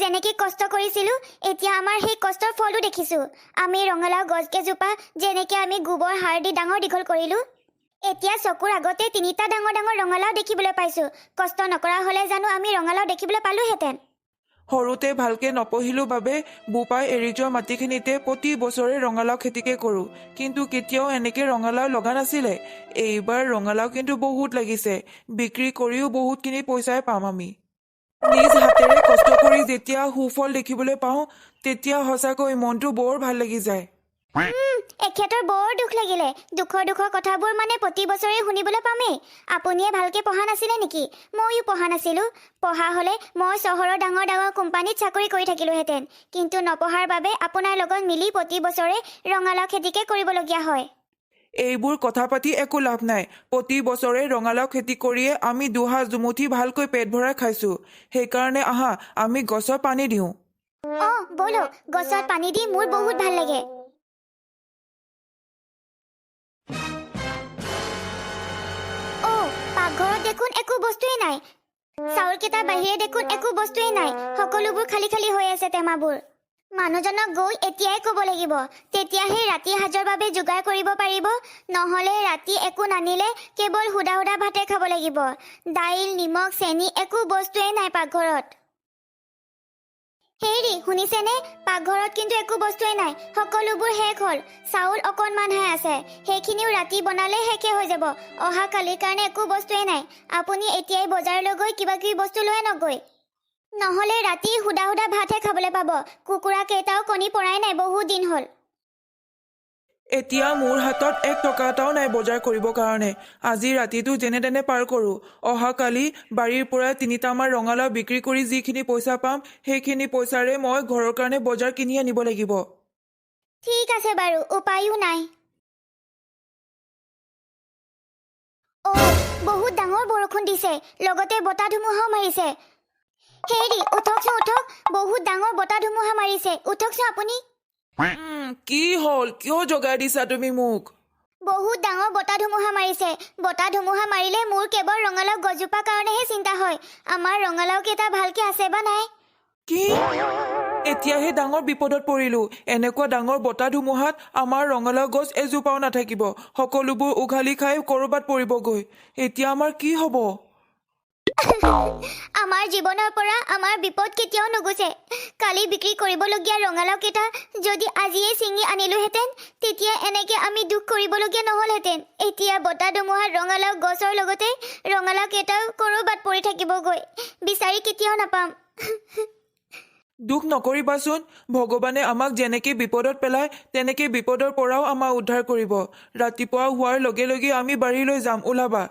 যেনেকৈ কষ্ট কৰিছিলোঁ এতিয়া আমাৰ সেই কষ্টৰ ফলটো দেখিছোঁ। আমি ৰঙালাও গছকেইজোপা যেনেকৈ আমি গোবৰ সাৰ দি ডাঙৰ দীঘল কৰিলোঁ, এতিয়া চকুৰ আগতে 3টা ডাঙৰ ডাঙৰ ৰঙালাও দেখিবলৈ পাইছোঁ। কষ্ট নকৰা হ'লে জানো আমি ৰঙালাও দেখিবলৈ পালোহেঁতেন? সৰুতে ভালকে নপঢ়িলোঁ বাবে বোপাই এৰি যোৱা মাটিখিনিতে প্ৰতি বছৰে ৰঙালাও খেতিকে কৰোঁ, কিন্তু কেতিয়াও এনেকৈ ৰঙালাও লগা নাছিলে। এইবাৰ ৰঙালাও কিন্তু বহুত লাগিছে, বিক্ৰী কৰিও বহুতখিনি পইচাই পাম আমি। নিজ হাতেৰে কষ্ট কৰি যেতিয়া সুফল দেখিবলৈ পাওঁ তেতিয়া সঁচাকৈ মনটো বৰ ভাল লাগি যায়। এখেতৰ বৰ দুখ লাগিলে। দুখৰ কথাবোৰ মানে প্ৰতি বছৰে শুনিবলৈ পামেই। আপুনিয়ে ভালকৈ পঢ়া নাছিলে নেকি? ময়ো পঢ়া নাছিলোঁ। পঢ়া হ'লে মই চহৰৰ ডাঙৰ ডাঙৰ কোম্পানীত চাকৰি কৰি থাকিলোহেঁতেন, কিন্তু নপঢ়াৰ বাবে আপোনাৰ লগত মিলি প্ৰতি বছৰে ৰঙালাও খেতিকে কৰিবলগীয়া হয়। এইবোৰ কথা পাতি একো লাভ নাই। প্ৰতি বছৰে ৰঙালাও খেতি কৰিয়ে আমি দুসাঁজ দুমুঠি ভালকৈ পেট ভৰাই খাইছোঁ। সেইকাৰণে আহা আমি গছত পানী দিওঁ। অঁ ব'লক, গছত পানী দি মোৰ বহুত ভাল লাগে। পাকঘৰত দেখোন একো বস্তুৱেই নাই। চাউলকেইটাৰ বাহিৰে দেখোন একো বস্তুৱেই নাই। সকলোবোৰ খালী খালী হৈ আছে টেমাবোৰ। মানুহজনক গৈ এতিয়াই ক'ব লাগিব, তেতিয়াহে ৰাতি সাজৰ বাবে যোগাৰ কৰিব পাৰিব। নহ'লে ৰাতি একো নানিলে কেৱল সুদা সুদা ভাতে খাব লাগিব। দাইল, নিমখ, চেনি একো বস্তুৱেই নাই পাকঘৰত। হেৰি শুনিছেনে? পাকঘৰত কিন্তু একো বস্তুৱেই নাই। সকলোবোৰ শেষ হ'ল। চাউল অকণমানহে আছে, সেইখিনিও ৰাতি বনালে শেষে হৈ যাব। অহা কালিৰ কাৰণে একো বস্তুৱেই নাই। আপুনি এতিয়াই বজাৰলৈ গৈ কিবা কিবি বস্তু লৈ আনকগৈ, নহ'লে ৰাতি সুদা সুদা ভাতহে খাবলৈ পাব। কুকুৰা কেইটাও কণী পৰাই নাই, বহুত দিন হ'ল। এতিয়া মোৰ হাতত 1 টকা এটাও নাই বজাৰ কৰিবৰ কাৰণে। আজি ৰাতিটো যেনে তেনে পাৰ কৰোঁ। অহাকালি বাৰীৰ পৰা 3টামান ৰঙালাও বিক্ৰী কৰি যিখিনি পইচা পাম সেইখিনি পইচাৰে মই ঘৰৰ কাৰণে বজাৰ কিনি আনিব লাগিব। ঠিক আছে বাৰু, উপায়ো নাই। বহুত ডাঙৰ বৰষুণ দিছে, লগতে বতাহ ধুমুহাও মাৰিছে। হেৰি উঠকচোন, উঠক। বহুত ডাঙৰ বতাহ ধুমুহা মাৰিছে, উঠকচোন আপুনি। কি হ'ল? কিয় জগাই দিছা তুমি মোক? বহুত ডাঙৰ বতাহ ধুমুহা মাৰিছে। বতাহ ধুমুহা মাৰিলে মোৰ কেৱল ৰঙালাও গছজোপাৰ কাৰণেহে চিন্তা হয়। আমাৰ ৰঙালাও কেইটা ভালকে আছে বা নাই। কি? এতিয়াহে ডাঙৰ বিপদত পৰিলোঁ। এনেকুৱা ডাঙৰ বতাহ ধুমুহাত আমাৰ ৰঙালাও গছ এজোপাও নাথাকিব। সকলোবোৰ উঘালি খাই ক'ৰবাত পৰিবগৈ। এতিয়া আমাৰ কি হ'ব? আমাৰ জীৱনৰ পৰা আমাৰ বিপদ কেতিয়াও নুগুচে। কালি বিক্ৰী কৰিবলগীয়া ৰঙালাও কেইটা যদি আজিয়েই ছিঙি আনিলোহেঁতেন, তেতিয়া এনেকে আমি দুখ কৰিবলগীয়া নহ'লহেঁতেন। এতিয়া বতাহ ধুমুহাত ৰঙালাও গছৰ লগতে ৰঙালাও কেইটাও ক'ৰবাত পৰি থাকিবগৈ, বিচাৰি কেতিয়াও নাপাম। দুখ নকৰিবাচোন। ভগৱানে আমাক যেনেকৈ বিপদত পেলায় তেনেকৈ বিপদৰ পৰাও আমাক উদ্ধাৰ কৰিব। ৰাতিপুৱা হোৱাৰ লগে লগে আমি বাৰীলৈ যাম, ওলাবা।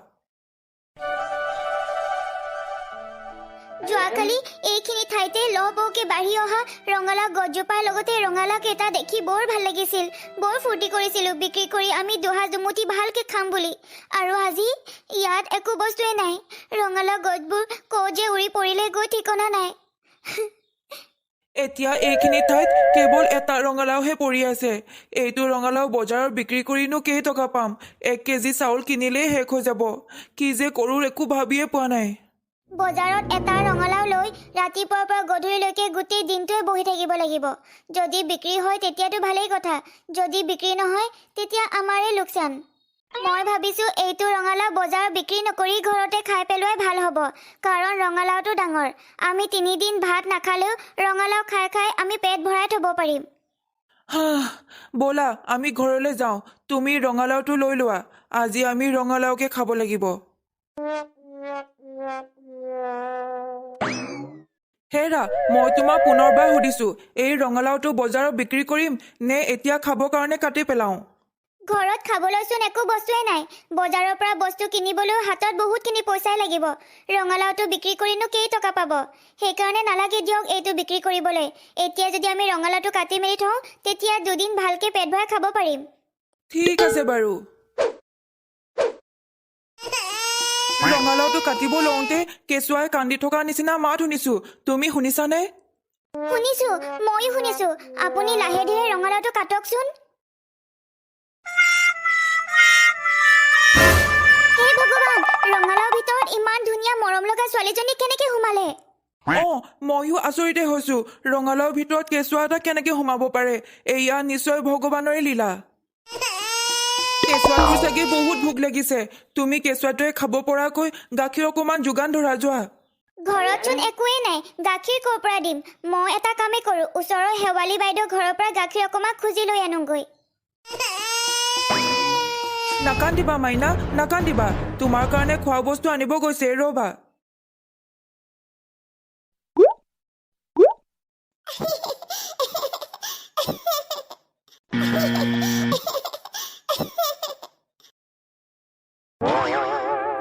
যোৱাকালি এইখিনি ঠাইতে লহপহকৈ বাঢ়ি অহা ৰঙালাও গছজোপাৰ লগতে ৰঙালাও কেইটা দেখি বৰ ভাল লাগিছিল। বৰ ফূৰ্তি কৰিছিলোঁ বিক্ৰী কৰি আমি দুসাঁজ দুমুঠি ভালকৈ খাম বুলি। আৰু আজি ইয়াত একো বস্তুৱেই নাই। ৰঙালাও গছবোৰ ক'ত যে উৰি পৰিলে গৈ ঠিকনা নাই। এতিয়া এইখিনি ঠাইত কেৱল এটা ৰঙালাওহে পৰি আছে। এইটো ৰঙালাও বজাৰত বিক্ৰী কৰিনো কেইটকা পাম? 1 কেজি চাউল কিনিলেই শেষ হৈ যাব। কি যে কৰোঁ একো ভাবিয়ে পোৱা নাই। বজাৰত এটা ৰঙালাও লৈ ৰাতিপুৱাৰ পৰা গধূলিলৈকে গোটেই দিনটোৱে বহি থাকিব লাগিব। যদি বিক্ৰী হয় তেতিয়াতো ভালেই কথা, যদি বিক্ৰী নহয় তেতিয়া আমাৰে লোকচান। মই ভাবিছোঁ এইটো ৰঙালাও বজাৰত বিক্ৰী নকৰি ঘৰতে খাই পেলোৱাই ভাল হ'ব, কাৰণ ৰঙালাওটো ডাঙৰ। আমি 3 দিন ভাত নাখালেও ৰঙালাও খাই খাই আমি পেট ভৰাই থ'ব পাৰিম। ব'লা আমি ঘৰলৈ যাওঁ। তুমি ৰঙালাওটো লৈ লোৱা। আজি আমি ৰঙালাওকে খাব লাগিব। হেৰা, মই তোমাক পুনৰবাৰ সুধিছোঁ, এই ৰঙালাওটো বজাৰত বিক্ৰী কৰিম নে এতিয়া খাবৰ কাৰণে কাটি পেলাওঁ? ঘৰত খাবলৈচোন একো বস্তুৱেই নাই। বজাৰৰ পৰা বস্তু কিনিবলৈও হাতত বহুতখিনি পইচাই লাগিব। ৰঙালাওটো বিক্ৰী কৰিনো কেইটকা পাব? সেইকাৰণে নালাগে দিয়ক এইটো বিক্ৰী কৰিবলৈ। এতিয়া যদি আমি ৰঙালাওটো কাটি মেলি থওঁ তেতিয়া 2 দিন ভালকৈ পেট ভৰাই খাব পাৰিম। ঠিক আছে বাৰু। ৰঙালাওটো কাটিব লওঁতে কেঁচুৱাই কান্দি থকা নিচিনা মাত শুনিছোঁ। তুমি শুনিছানে? শুনিছোঁ, ময়ো শুনিছোঁ। আপুনি লাহে ধীৰে ৰঙালাওটো কাটকচোন। হে ভগৱান, ৰঙালাওৰ ভিতৰত ইমান ধুনীয়া মৰম লগা ছোৱালীজনী কেনেকৈ সোমালে? ময়ো আচৰিতে হৈছো ৰঙালাওৰ ভিতৰত কেঁচুৱা এটা কেনেকে সোমাব পাৰে এয়া নিশ্চয় ভগৱানৰে লীলা কেঁচুৱাটোৰ চাগে বহুত ভোক লাগিছে তুমি কেঁচুৱাটোৱে খাব পৰাকৈ গাখীৰ অকণমান যোগান ধৰা যোৱা ঘৰতচোন একোৱেই নাই গাখীৰ ক'ৰ পৰা দিম মই এটা কামেই কৰোঁ ওচৰৰ শেৱালি বাইদেউ ঘৰৰ পৰা গাখীৰ অকণমান খুজি লৈ আনোগৈ নাকান্দিবা মাইনা নাকান্দিবা তোমাৰ কাৰণে খোৱা বস্তু আনিব গৈছে ৰ'বা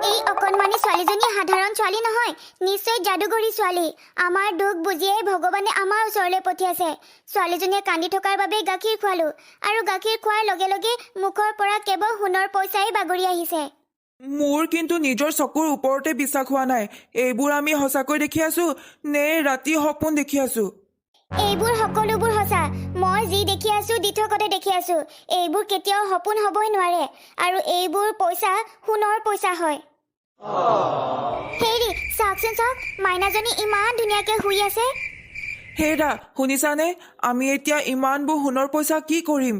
এই অকণমানি ছোৱালীজনী সাধাৰণ ছোৱালী নহয় নিশ্চয় যাদুগৰী ছোৱালী আমাৰ দুখ বুজিয়েই ভগৱানে আমাৰ ওচৰলৈ পঠিয়াইছে ছোৱালীজনীয়ে কান্দি থকাৰ বাবেই গাখীৰ খোৱালোঁ আৰু গাখীৰ খোৱাৰ লগে লগে মুখৰ পৰা কেৱল সোণৰ পইচাই বাগৰি আহিছে মোৰ কিন্তু নিজৰ চকুৰ ওপৰতে বিশ্বাস হোৱা নাই এইবোৰ আমি সঁচাকৈ দেখি আছো নে ৰাতি সপোন দেখি আছো এইবোৰ সকলোবোৰ সঁচা মই যি দেখি আছো দিঠকতে দেখি আছো এইবোৰ কেতিয়াও সপোন হ'বই নোৱাৰে আৰু এইবোৰ পইচা সোণৰ পইচা হয় হেৰি চাওকচোন চাওক মাইনাজনী ইমান ধুনীয়াকে শুই আছে হেৰা শুনিছানে আমি এতিয়া ইমানবোৰ সোণৰ পইচা কি কৰিম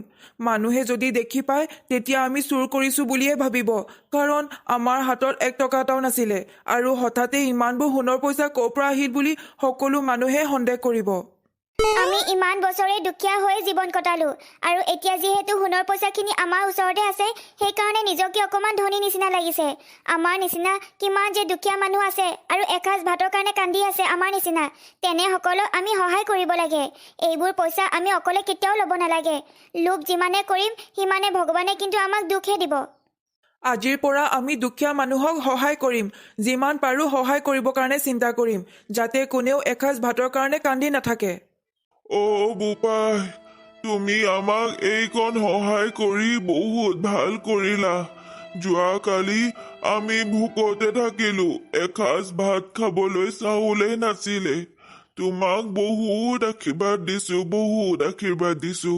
মানুহে যদি দেখি পায় তেতিয়া আমি চুৰ কৰিছো বুলিয়ে ভাবিব কাৰণ আমাৰ হাতত 1 টকা এটাও নাছিলে আৰু হঠাতে ইমানবোৰ সোণৰ পইচা ক'ৰ পৰা আহিল বুলি সকলো মানুহে সন্দেহ কৰিব আমি ইমান বছৰে দুখীয়া হৈ জীৱন কটালো আৰু এতিয়া যিহেতু সোণৰ পইচাখিনি আমাৰ ওচৰতে আছে সেইকাৰণে নিজকে অকণমান ধনী নিচিনা লাগিছে আমাৰ নিচিনা কিমান যে দুখীয়া মানুহ আছে আৰু এসাঁজ ভাতৰ কাৰণে কান্দি আছে আমাৰ নিচিনা তেনেসকলক আমি সহায় কৰিব লাগে এইবোৰ পইচা আমি অকলে কেতিয়াও ল'ব নালাগে লোভ যিমানে কৰিম সিমানে ভগৱানে কিন্তু আমাক দুখহে দিব আজিৰ পৰা আমি দুখীয়া মানুহক সহায় কৰিম যিমান পাৰোঁ সহায় কৰিবৰ কাৰণে চিন্তা কৰিম যাতে কোনেও এসাঁজ ভাতৰ কাৰণে কান্দি নাথাকে বোপাই তুমি আমাক এইকণ সহায় কৰি বহুত ভাল কৰিলা যোৱাকালি আমি ভোকতে থাকিলো এসাঁজ ভাত খাবলৈ চাউলেই নাছিলে তোমাক বহুত আশীৰ্বাদ দিছো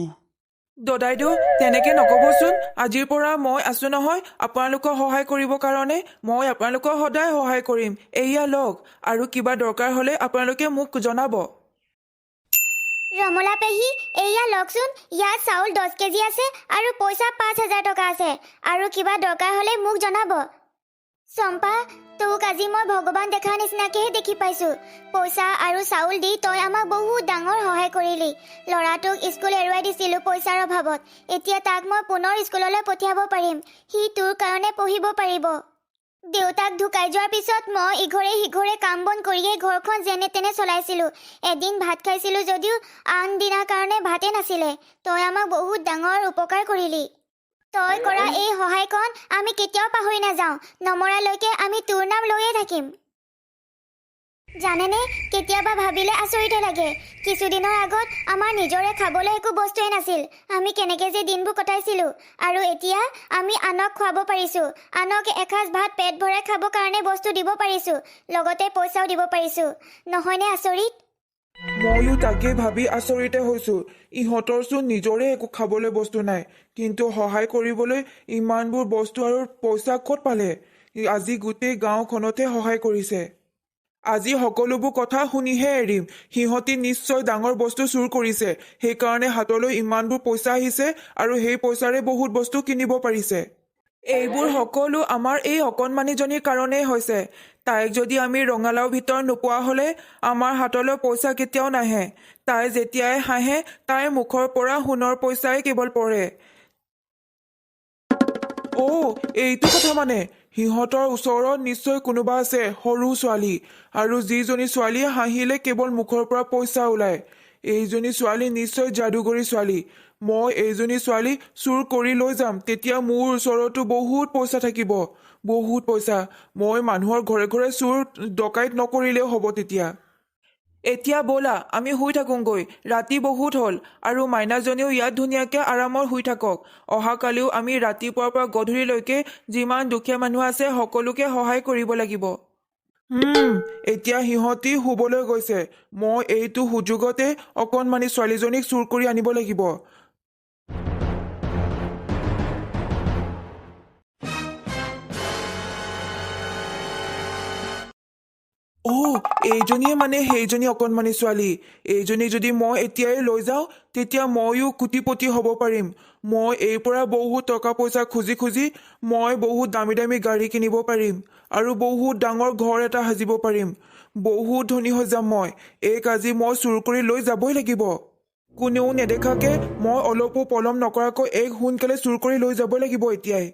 দদাইদেউ তেনেকে নক'বচোন আজিৰ পৰা মই আছো নহয় আপোনালোকক সহায় কৰিবৰ কাৰণে মই আপোনালোকক সদায় সহায় কৰিম এয়া লওক আৰু কিবা দৰকাৰ হ'লে আপোনালোকে মোক জনাব ৰমলা পেহী এয়া লওকচোন ইয়াত চাউল 10 কেজি আছে আৰু পইচা 5,000 টকা আছে আৰু কিবা দৰকাৰ হ'লে মোক জনাব চম্পা তোক আজি মই ভগৱান দেখা নিচিনাকেহে দেখি পাইছো পইচা আৰু চাউল দি তই আমাক বহুত ডাঙৰ সহায় কৰিলি ল'ৰাটোক স্কুল এৰুৱাই দিছিলো পইচাৰ অভাৱত এতিয়া তাক মই পুনৰ স্কুললৈ পঠিয়াব পাৰিম সি তোৰ কাৰণে পঢ়িব পাৰিব দেউতাক ঢুকাই যোৱাৰ পিছত মই ইঘৰে সিঘৰে কাম বন কৰিয়ে ঘৰখন যেনে তেনে চলাইছিলো এদিন ভাত খাইছিলো যদিও আন দিনাৰ কাৰণে ভাতে নাছিলে তই আমাক বহুত ডাঙৰ উপকাৰ কৰিলি তই কৰা এই সহায়কণ আমি কেতিয়াও পাহৰি নাযাওঁ নমৰালৈকে আমি তোৰ নাম লৈয়ে থাকিম জানেনে কেতিয়াবা ভাবিলে আচৰিতে লাগে কিছুদিনৰ আগত আমাৰ নিজৰে খাবলৈ একো বস্তুৱে নাছিল আমি কেনেকে যে দিনবোৰ কটাইছিলো আৰু এতিয়া আমি আনক খুৱাব পাৰিছো আনক এসাঁজ ভাত পেট ভৰাই খাব কাৰণে বস্তু দিব পাৰিছো লগতে পইচাও দিব পাৰিছো নহয়নে আচৰিত ময়ো তাকে ভাবি আচৰিতে হৈছো ইহঁতৰচোন নিজৰে একো খাবলৈ বস্তু নাই কিন্তু সহায় কৰিবলৈ ইমানবোৰ বস্তু আৰু পইচা ক'ত পালে আজি গোটেই গাঁওখনতে সহায় কৰিছে আজি সকলোবোৰ কথা শুনিহে এৰিম সিহঁতি নিশ্চয় ডাঙৰ বস্তু চুৰ কৰিছে সেইকাৰণে হাতলৈ ইমানবোৰ পইচা আহিছে আৰু সেই পইচাৰে বহুত বস্তু কিনিব পাৰিছে এইবোৰ সকলো আমাৰ এই অকণমানিজনীৰ কাৰণেই হৈছে তাইক যদি আমি ৰঙালাও ভিতৰত নোপোৱা হ'লে আমাৰ হাতলৈ পইচা কেতিয়াও নাহে তাই যেতিয়াই হাঁহে তাইৰ মুখৰ পৰা সোণৰ পইচাই কেৱল পৰে এইটো কথা মানে সিহঁতৰ ওচৰত নিশ্চয় কোনোবা আছে সৰু ছোৱালী আৰু যিজনী ছোৱালীয়ে হাঁহিলে কেৱল মুখৰ পৰা পইচা ওলায় এইজনী ছোৱালী নিশ্চয় যাদুগৰী ছোৱালী মই এইজনী ছোৱালী চুৰ কৰি লৈ যাম তেতিয়া মোৰ ওচৰতো বহুত পইচা থাকিব বহুত পইচা মই মানুহৰ ঘৰে ঘৰে চুৰ ডকাইত নকৰিলেও হ'ব তেতিয়া এতিয়া ব'লা আমি শুই থাকোঁগৈ ৰাতি বহুত হ'ল আৰু মাইনাজনীও ইয়াত ধুনীয়াকৈ আৰামত শুই থাকক অহাকালিও আমি ৰাতিপুৱাৰ পৰা গধূলিলৈকে যিমান দুখীয়া মানুহ আছে সকলোকে সহায় কৰিব লাগিব এতিয়া সিহঁতি শুবলৈ গৈছে মই এইটো সুযোগতে অকণমানি ছোৱালীজনীক চুৰ কৰি আনিব লাগিব এইজনীয়ে মানে সেইজনী অকণমানি ছোৱালী। এইজনী যদি মই এতিয়াই লৈ যাওঁ তেতিয়া ময়ো কোটিপতি হ'ব পাৰিম। মই এই পৰা বহুত টকা পইচা খুজি খুজি মই বহুত দামী দামী গাড়ী কিনিব পাৰিম আৰু বহুত ডাঙৰ ঘৰ এটা সাজিব পাৰিম। বহুত ধনী হৈ যাম মই। এইক আজি মই চুৰ কৰি লৈ যাবই লাগিব। কোনেও নেদেখাকে মই অলপো পলম নকৰাকৈ এইক সোনকালে চুৰ কৰি লৈ যাবই লাগিব এতিয়াই।